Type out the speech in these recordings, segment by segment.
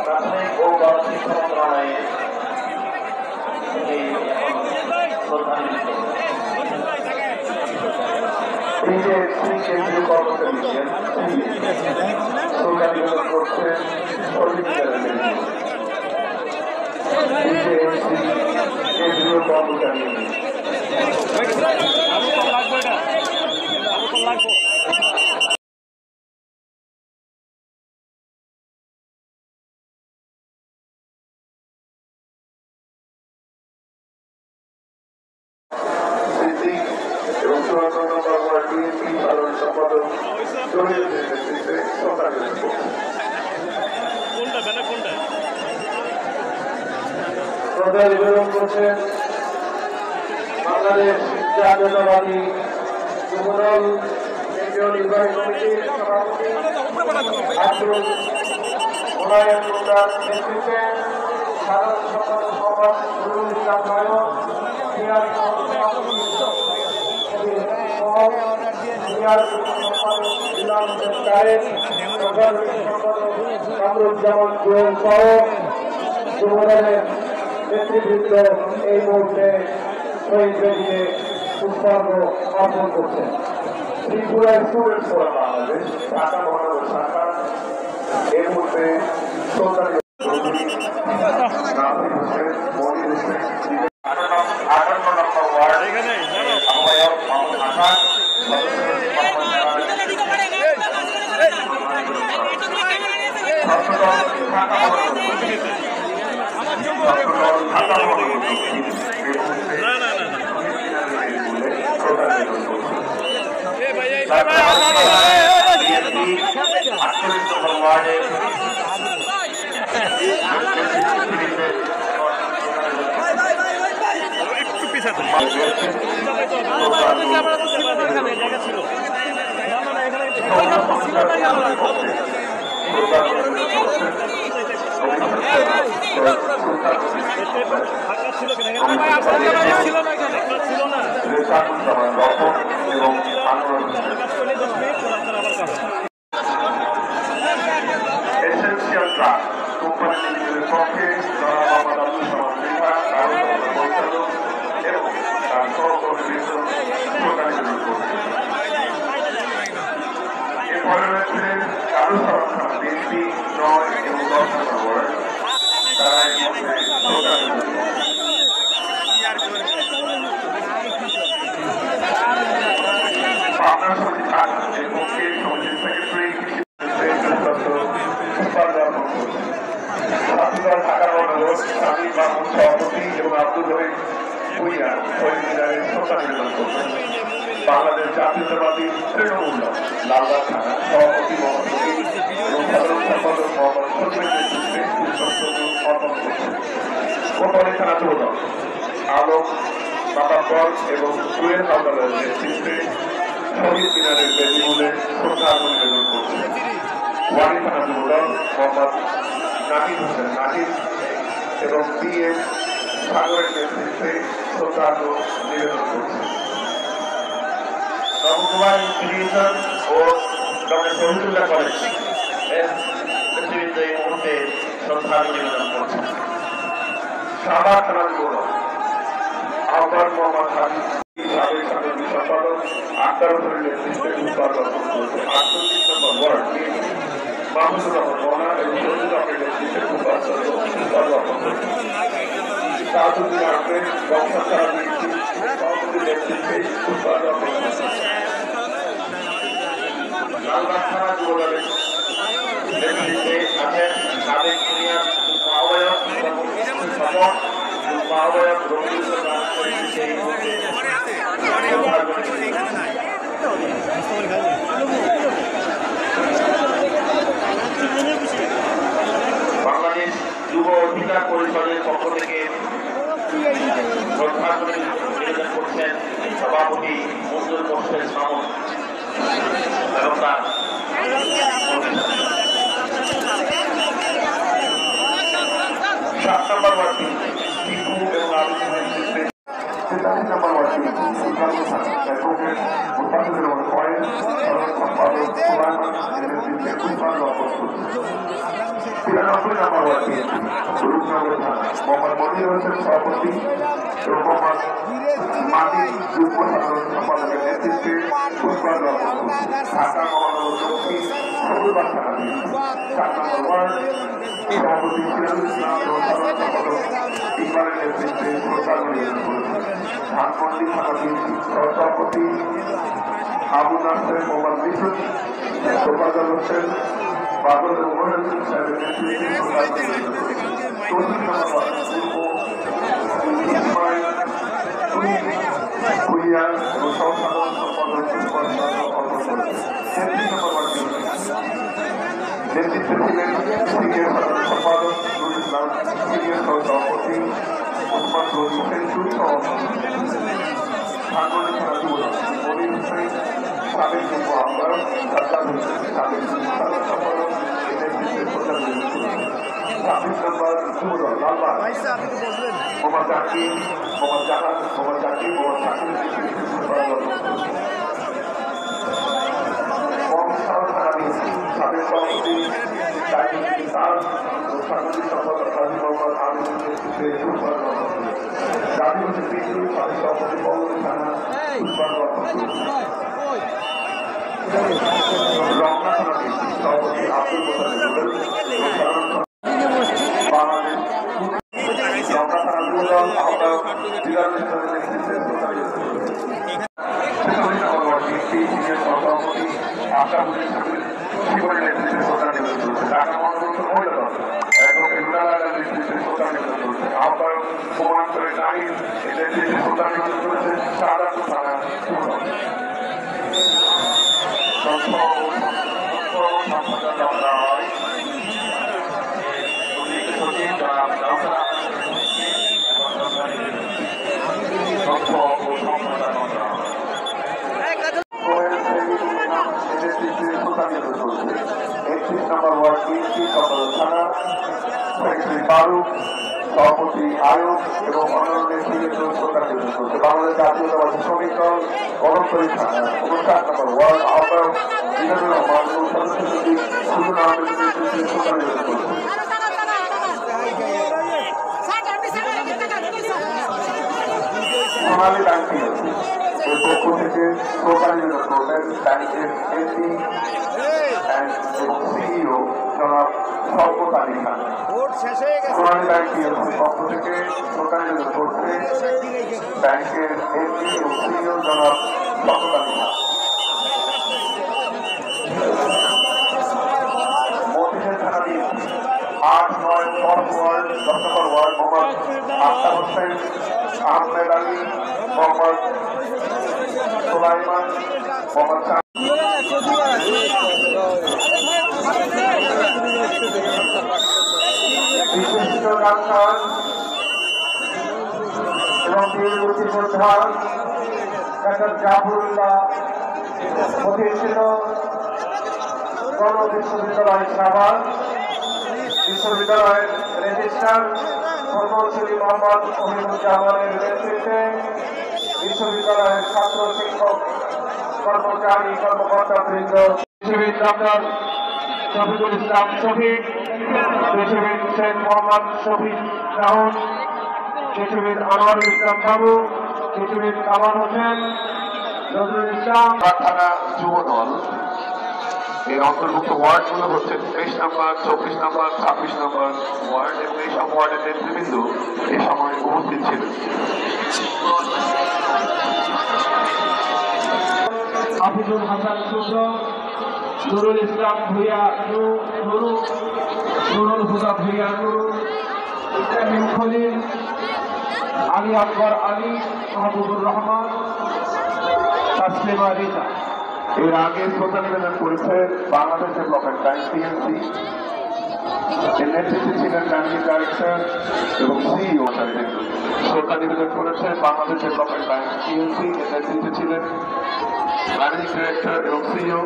প্রাথমিক ও গণশিক্ষা মন্ত্রণালয়ের কেন্দ্রীয় কর্মচারী করছে কেন্দ্রীয় কর্মচারী এবং 54 নম্বর ওয়ার্ড বিএনপি সাধারণ সম্পাদক জহিরুদ্দিনের নেতৃত্বে শ্রদ্ধা নিবেদন করছেন বাংলাদেশ জাতীয়তাবাদী যুবদল কেন্দ্রীয় নির্বাহী কমিটির সভাপতি আব্দুল মোনায়েম মুন্নার নেতৃত্বে সাধারণ সম্পাদক মোহাম্মদ নুরুল ইসলাম নায়ক নেতৃবৃন্দ এই মুহূর্তে শহীদ বেদিতে পুষ্পার্ঘ অর্পণ করছেন। ত্রিপুরা স্টুডেন্টস ফোরাম বাংলাদেশ ঢাকা মহানগর শাখা এই মুহূর্তে বাংলাদেশ জাতীয়তাবাদী তৃণমূল লালবাগ থানা সভাপতি সম্পাদক মোহাম্মদ অর্পণ করছেন। কোতোয়ালি থানা যুবদল আলম বাতাবর এবং সুয়েল হাওলাদারের নেতৃত্বে শহীদ মিনারের বেদিমূলে শ্রদ্ধার্ঘ্য নিবেদন করছেন। ওয়ারি থানা যুবদল মোহাম্মদ নাহিদ হোসেন নাহিদ এবং বিএম সাগরের নেতৃত্বে শ্রদ্ধার্ঘ্য নিবেদন করছেন। নবকুমার ইনস্টিটিউশন ও ডক্টর শহীদুল্লাহ কলেজ নেতৃবৃন্দ এই মুহূর্তে শ্রদ্ধার্ঘ্য নিবেদন করছেন। শাহবাগ থানা যুবদল আহ্বান মোহাম্মদ হাবিব সাবেক সাধারণ সম্পাদক আক্তার হোসেনের নেতৃত্বে পুষ্পার্ঘ্য অর্পণ করেছেন। 48 নম্বর ওয়ার্ড মাহমুদুর রহমান মোহনা এবং শহীদ আহমেদের নেতৃত্বে পুষ্পার্ঘ্য অর্পণ করেছেন। তাজউদ্দিন আহমেদ বংশাচার সভাপতির নেতৃত্বে পুষ্পার্ঘ্য অর্পণ করেছেন। লালবাগ থানা যুবদলের নেতৃত্বে আছেন সাবেক সিনিয়র আহ্বায়ক আহ্বায়ক রবিউল বাংলাদেশ যুব অধিকার পরিষদের পক্ষ থেকে শ্রদ্ধার্ঘ্য নিবেদন করছেন সভাপতি মঞ্জুর মোর্শেদ মামুন এবং তার 7 নম্বর ওয়ার্ডটি টিপু এবং আলোচনার নেতৃত্বে 43 নম্বর ওয়ার্ডটি অ্যাডভোকেট মুস্তাফিজুর রহমান কয়েন সাধারণ সম্পাদক নেতৃত্বে নম্বর ওয়ার্ড বিএনপি রূপনগর থানা মোহাম্মদ মনির হোসেন সভাপতি এবং মোহাম্মদ মাটি যুগ্ম সাধারণ সম্পাদকের নেতৃত্বে ফুটবল ঢাকা মহানগর দক্ষিণ সবুরবাগ থানা 4 নম্বর ওয়ার্ড সভাপতি সিরাজুল ইসলাম এবং সাধারণ সম্পাদক ইকবালের নেতৃত্বে শ্রদ্ধাঞ্জলি নিবেদন করেছেন। ধানমন্ডি থানা বিএনপি সহসভাপতি আবু নাসের মোহাম্মদ মিঠুন তোফাজ্জল হোসেন বাদল এবং মহিউদ্দিন সাহেবের নেতৃত্বে শ্রদ্ধাঞ্জলি নিবেদন করেছেন। 34 নম্বর ওয়ার্ড ভুইয়া এবং সহসাধারণ সম্পাদক অর্পণ করেছেন। 33 নম্বর ওয়ার্ড নেতৃত্বে ছিলেন সিনিয়র সাধারণ সম্পাদক নুরুল ইসলাম, সিনিয়র সহসভাপতি ওসমান গনি সেন্টুরি সহ ধানমন্ডি থানা যুবদল মনির হোসেন সাবেক যুগ্ম আহ্বায়ক সাজ্জাদ হোসেন সাবেক সাধারণ সম্পাদক এই নেতৃত্বে শ্রদ্ধাঞ্জলি নিবেদন করেছেন। 26 নম্বর যুবদল লালবাগ মোহাম্মদ জাকির মোহাম্মদ জাহান মোহাম্মদ জাকির মোহাম্মদ শাকিরের নেতৃত্বে শ্রদ্ধাঞ্জলি সাবেক সভাপতি সাংবাদিক সম্পাদক কাজী মোহাম্মদ আমিনের নেতৃত্বে গাজী হোসেন পিন্টু সাবেক সভাপতি পৌরী থানা রমনা থানা সভাপতি আব্দুল মোতালেব বাংলাদেশ রমনা থানা যুবদল আহ্বায়ক জিলানুল ইসলামের নেতৃত্বে সভাপতি আশাফুলের জীবনের নেতৃত্বে শ্রদ্ধা নিবেদন করেছে। ঢাকা মহানগর মহিলা দল নেতৃত্বে শ্রদ্ধা নিবেদন করেছে। আহ্বায়ক প্রমাণান্তরের নাহিদ এই নেতৃত্বে শ্রদ্ধা নিবেদন করেছে। শাহজাহান থানা ফারুক সভাপতি আয়ুব এবং অন্যান্য নেতৃত্ব শ্রদ্ধা নিবেদন করছে। বাংলাদেশ জাতীয়তাবাদী শ্রমিক দল কদমতলী থানা 59 নম্বর ওয়ার্ড আহ্বায়ক মিজানুর রহমান এবং সদস্য সচিব সুজন আহমেদের নেতৃত্বে শ্রদ্ধা নিবেদন করছে। সোনালী ব্যাংকিং এর পক্ষ থেকে শ্রদ্ধা নিবেদন করলেন ব্যাংকের এমডি এবং সিইও জনাব শওকত আলী খান। সোনালী ব্যাংকের পক্ষ থেকে শ্রদ্ধা নিবেদন করছে ব্যাংকের এমডি এবং সিইও জনাব শওকত আলী খান। মতিঝিল থানা 8, 9, 10 ওয়ার্ড 10 নম্বর ওয়ার্ড মোহাম্মদ আফতাব হোসেন আহমেদ আলী মোহাম্মদ সুলাইমান মোহাম্মদ বিশিষ্ট ডাক্তার এবং বীরবতী যোদ্ধা ডাক্তার জাফরুল্লাহ প্রতিষ্ঠিত গণ বিশ্ববিদ্যালয় সাভার বিশ্ববিদ্যালয়ের রেজিস্ট্রার প্রকৌশলী মোহাম্মদ অহিদুজ্জামানের নেতৃত্বে বিশ্ববিদ্যালয়ের ছাত্র শিক্ষক কর্মচারী কর্মকর্তা বৃন্দ ডক্টর শফিকুল ইসলাম শফিক পৃথিবীর শেখ মোহাম্মদ শফিক রাহুল পৃথিবীর আনোয়ারুল ইসলাম বাবু পৃথিবীর কামাল হোসেন নজরুল ইসলাম থানা যুবদল এর অন্তর্ভুক্ত ওয়ার্ডগুলো হচ্ছে 23 নম্বর 24 নম্বর 26 নম্বর ওয়ার্ড এবং এই সব ওয়ার্ডের নেতৃবৃন্দ এই সময় উপস্থিত ছিলেন। হাফিজুল হাসান শুভ্র নুরুল ইসলাম ভুইয়া নুরুল হুদা ভুইয়া ইব্রাহিম খলিল আলী আকবর আলী মাহবুবুর রহমান তাসলিমা রিতা। এর আগে শ্রদ্ধা নিবেদন করেছে বাংলাদেশ ডেভেলপমেন্ট ব্যাংক সিএনসি এর নেতৃত্বে ছিলেন ম্যানেজিং ডাইরেক্টর এবং সিইও। শ্রদ্ধা নিবেদন করেছে বাংলাদেশ ডেভেলপমেন্ট ব্যাংক সিএনসি এর নেতৃত্বে ছিলেন ম্যানেজিং ডিরেক্টর এবং সিইও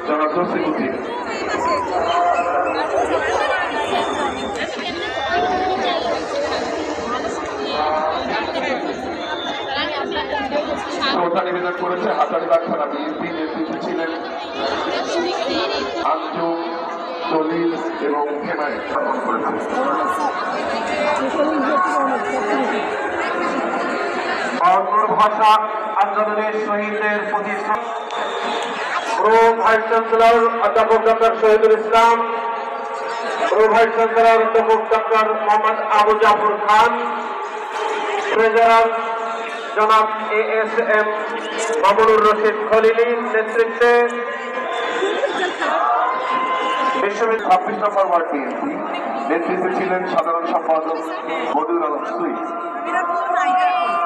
জনাব জসিমউদ্দিন। শ্রদ্ধা নিবেদন করেছে হাজারীবাগ থানা বিএনপি নেতৃত্বে ছিলেন আঞ্জুম সলিল এবং হেমায়ত স্থাপন করেছে। ভাষা আন্দোলনের শহীদদের প্রতি ভাইস চ্যান্সেলর অধ্যাপক doctor Shahidul Islam, vice chancellor অধ্যাপক ডক্টর মোহাম্মদ আবু জাফর খান, ট্রেজারার জনাব ASM মামুনুর রশিদ খলিলির নেতৃত্বে বিশ্ববিদ্যালয় 26 নম্বর ওয়ার্ড বিএনপি নেতৃত্বে ছিলেন সাধারণ সম্পাদক মনিরুল আলম সুইট।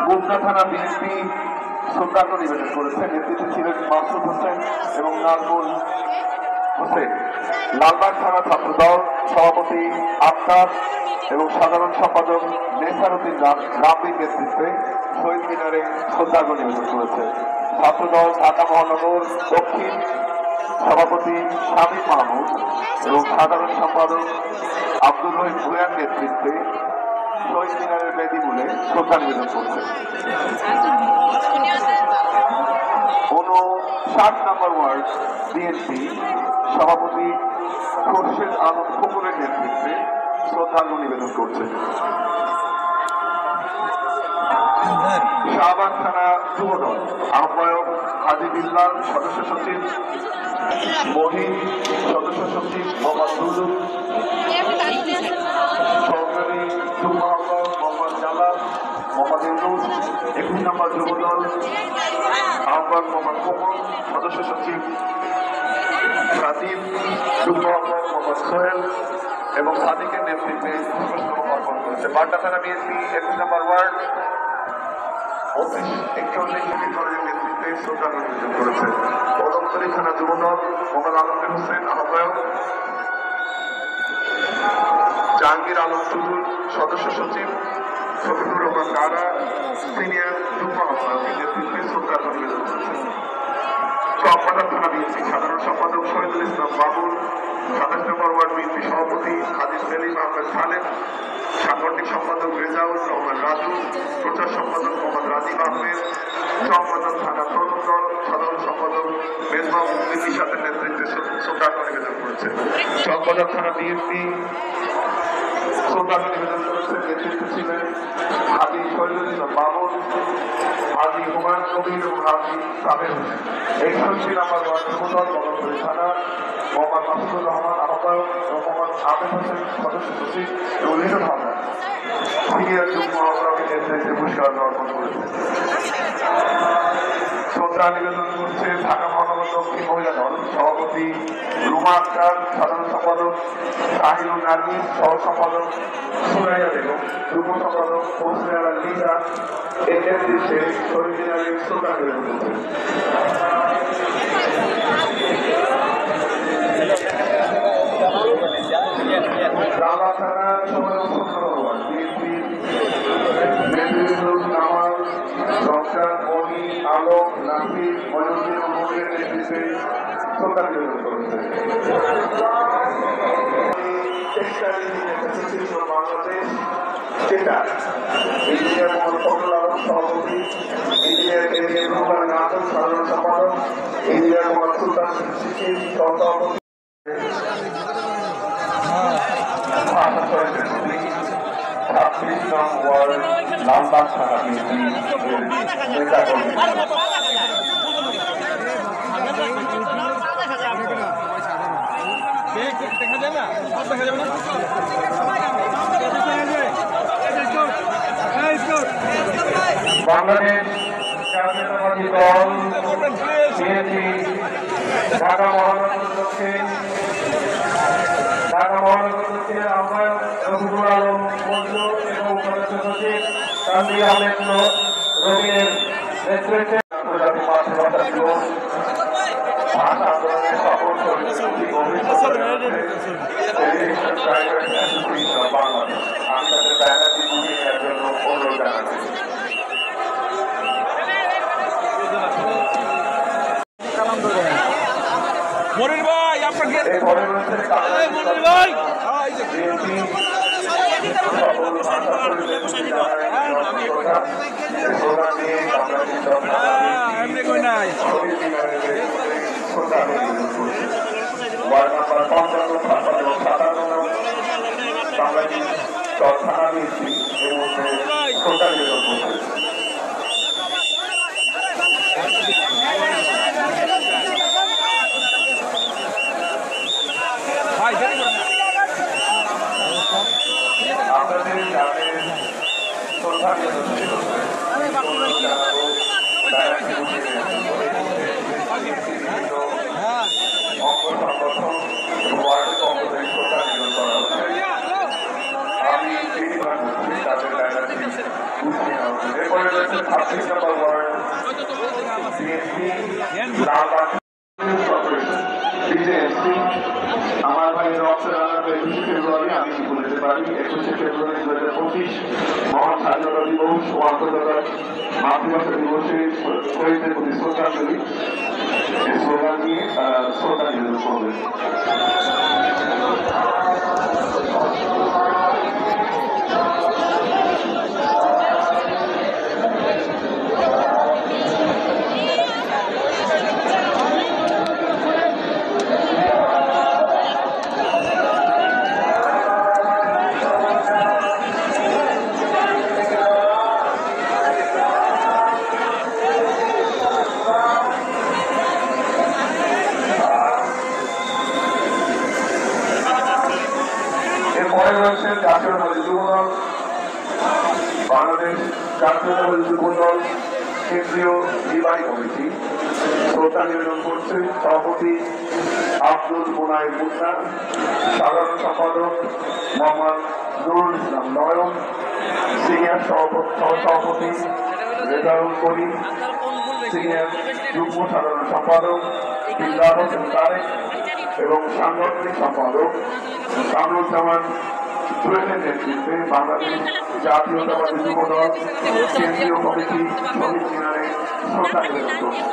গুমনা থানা বিএনপি শ্রদ্ধার্ঘ নিবেদন করেছে। নেতৃত্বে ছিলেন মাসুদ হোসেন এবং নাজমুল হোসেন। লালবাগ থানা ছাত্রদল সভাপতি আফতাব এবং সাধারণ সম্পাদক নেসারউদ্দিন রাব্বির নেতৃত্বে শহীদ মিনারে শ্রদ্ধার্ঘ নিবেদন করেছে। ছাত্রদল ঢাকা মহানগর দক্ষিণ সভাপতি শামীম মাহমুদ এবং সাধারণ সম্পাদক আব্দুল রহিম ভুঁইয়ার নেতৃত্বে শহীদ মিনারের বেদি মূলে শ্রদ্ধা নিবেদন করছে। 59 নম্বর ওয়ার্ড বিএনপি সভাপতি খোরশেদ আলম ফকুরের নেতৃত্বে শ্রদ্ধার্ঘ নিবেদন করছে। শাহবাগ থানা যুবদল আহ্বায়ক হাজি বিল্লাল, সদস্য সচিব মহিন, সদস্য সচিব মোহাম্মদ দুলু, সহকারী যুগ্ম আহ্বায়ক মোহাম্মদ জালাল, মোহাম্মদ ইউনুস। 21 নম্বর যুবদল আহ্বায়ক মোহাম্মদ কোমল, সদস্য সচিব সাদিব, যুগ্ম আহ্বায়ক মোহাম্মদ সোহেল এবং সাদিকের নেতৃত্বে পুষ্পস্তবক অর্পণ করেছে। বাড্ডা থানা বিএনপি 21 নম্বর ওয়ার্ড 41 কলেজের নেতৃত্বে শ্রদ্ধার্ঘ নিবেদন করেছে। কদমতলী থানা যুবদল মোহাম্মদ আলমগীর হোসেন আহ্বায়ক, জাহাঙ্গীর আলম টুডুল, সদস্য সচিব শফিকুর রহমান দারা, সিনিয়র যুগ্ম আহ্বায়কের নেতৃত্বে শ্রদ্ধার্ঘ নিবেদন করেছে। চকবাজার থানা বিএনপি সাধারণ সম্পাদক শহীদুল ইসলাম বাবুল, 27 নম্বর ওয়ার্ড বিএনপি সভাপতি হাজি সেলিম আহমেদ খালেদ, সাংগঠনিক সম্পাদক রেজাউল রহমান রাজু, প্রচার সম্পাদক মোহাম্মদ রাজীব আহমেদ, চকবাজার থানা তরুণ দল সাধারণ সম্পাদক মেজবাহ মুক্তির নিশাতের নেতৃত্বে শ্রদ্ধার্ঘ নিবেদন করেছে। চকবাজার থানা বিএনপি শ্রদ্ধার্ঘ নিবেদন করেছে। নেতৃত্বে ছিলেন হাজি শহীদুল ইসলাম বাবুল, হাজি হুমায়ুন কবির এবং হাজি সাবের হোসেন। 61 নম্বর ওয়ার্ড যুবদল কদমতলী থানা মোহাম্মদ মাসুদুর রহমান আহ্বায়ক এবং মোহাম্মদ আবেদ হোসেন সদস্য সচিব এবং লিটন হালদার সিনিয়র যুগ্ম আহ্বায়কের নেতৃত্বে পুরস্কার অর্পণ করেছে। শ্রদ্ধা নিবেদন করছে ঢাকা মহানগর দক্ষিণ মহিলা দল সভাপতি রুমা আক্তার, সাধারণ সম্পাদক শাহিনুর নার্গিস, সহ সম্পাদক সুরাইয়া বেগম, যুগ্ম সম্পাদক হোসনে আলা লিজা এর নেতৃত্বে শহীদ মিনারে শ্রদ্ধা নিবেদন করছে। রামা থানা আলম নাফি মজুদ্দিন মোহাম্মদের নেতৃত্বে শ্রদ্ধা নিবেদন করেছে। বাংলাদেশ থিয়েটার ইঞ্জিনিয়ার মোহাম্মদ ফখরুল আলম সভাপতি, ইঞ্জিনিয়ার এম রহমান নাথন সাধারণ সম্পাদক, ইঞ্জিনিয়ার মোহাম্মদ সুলতান সিদ্দিকী সহসভাপতি, লালবাগ থানা বিএনপি নেতা কর্মী বাংলাদেশ জাতীয়তাবাদী দল বিএনপি ঢাকা মহানগর দক্ষিণ দক্ষিণের আহ্বায়ক রফিকুল আলম মঞ্জু এবং সদস্য সচিব তানভীর আহমেদ রবিনের নেতৃত্বে আন্তর্জাতিক মাতৃভাষা দিবস ভাষা আন্দোলনের সফল বাংলাদেশ আমি তাদের ব্যানারটি বুঝিয়ে নেওয়ার জন্য অনুরোধ জানাচ্ছি। মনির ভাই আপনাকে মনির ভাই এমনি কই নাই ওয়ার্ড নাম্বার 55 মিস্ত্রি এর মধ্যে শ্রদ্ধা নিবেদন করছে। ভাই দেরি করুন না। আপনাদের যাদের শ্রদ্ধা নিবেদন ছিল অঙ্গ সংগঠন এবং ওয়ার্ডের পক্ষ থেকে শ্রদ্ধা নিবেদন করা হচ্ছে। আমি বেশিরভাগ করছি তাদের ব্যানারটি গুছিয়ে নেওয়া হচ্ছে। এরপরে রয়েছে 36 নম্বর ওয়ার্ড বিএনপি লালবাগ কর্পোরেশন বিজেএসপি। আমার ভাই রক্তের আনন্দ 21 ফেব্রুয়ারি আমি কি বলতে পারি 21 ফেব্রুয়ারি 2025 মহান স্বাধীনতা দিবস ও আন্তর্জাতিক মাতৃভাষা দিবসে শহীদদের প্রতি শ্রদ্ধাঞ্জলি এই স্লোগান নিয়ে শ্রদ্ধা নিবেদন করবে। এরপরে রয়েছে জাতীয়তাবাদী যুবদল বাংলাদেশ জাতীয়তাবাদী যুবদল কেন্দ্রীয় নির্বাহী কমিটি শ্রদ্ধা নিবেদন করছে সভাপতি আব্দুল মোনায়েম মুন্না, সাধারণ সম্পাদক মোহাম্মদ নুরুল ইসলাম নয়ন, সিনিয়র সহসভাপতি রেজাউল করিম, সিনিয়র যুগ্ম সাধারণ সম্পাদক ইমদাদ হোসেন তারেক এবং সাংগঠনিক সম্পাদক কামরুজ্জামান চুয়েলের নেতৃত্বে বাংলাদেশ জাতীয়তাবাদী যুবদল কেন্দ্রীয় কমিটি শহীদ মিনারে শ্রদ্ধা নিবেদন করছে।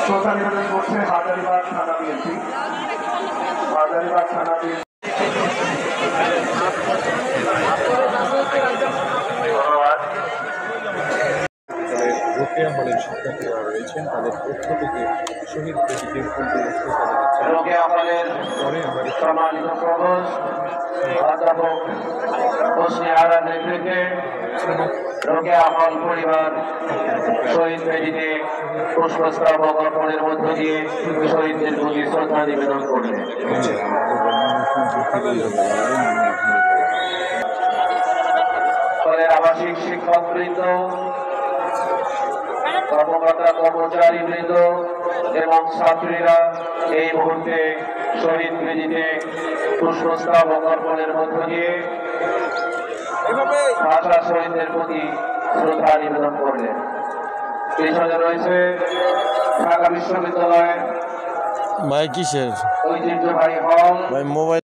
শ্রদ্ধা নিবেদন করছে হাজারীবাগ থানা বিএনপি। হাজারীবাগ থানা বিএনপি রোকেয়া হলের শিক্ষার্থীরা রয়েছেন, তাদের পক্ষ থেকে শহীদ প্রতীকের ফুল দিয়ে শ্রদ্ধা জানাচ্ছেন। রোকেয়া হলের পরে আমাদের সম্মানিত প্রভোস্ট অধ্যাপক হোসনে আরার নেতৃত্বে রোকেয়া হল পরিবার শহীদ বেদিতে পুষ্পস্তবক অর্পণের মধ্য দিয়ে শহীদদের প্রতি শ্রদ্ধা নিবেদন করলেন। ফলে আবাসিক শিক্ষকবৃন্দ, কর্মকর্তা কর্মচারীবৃন্দ এবং ছাত্রীরা এই মুহূর্তে শহীদ বেদিতে পুষ্পস্তবক অর্পণের মধ্য দিয়ে ভাষা শহীদদের প্রতি শ্রদ্ধা নিবেদন করলেন। পেছনে রয়েছে ঢাকা বিশ্ববিদ্যালয়ের ভাই কিসের ঐতিহ্যবাহী হল ভাই মোবাইল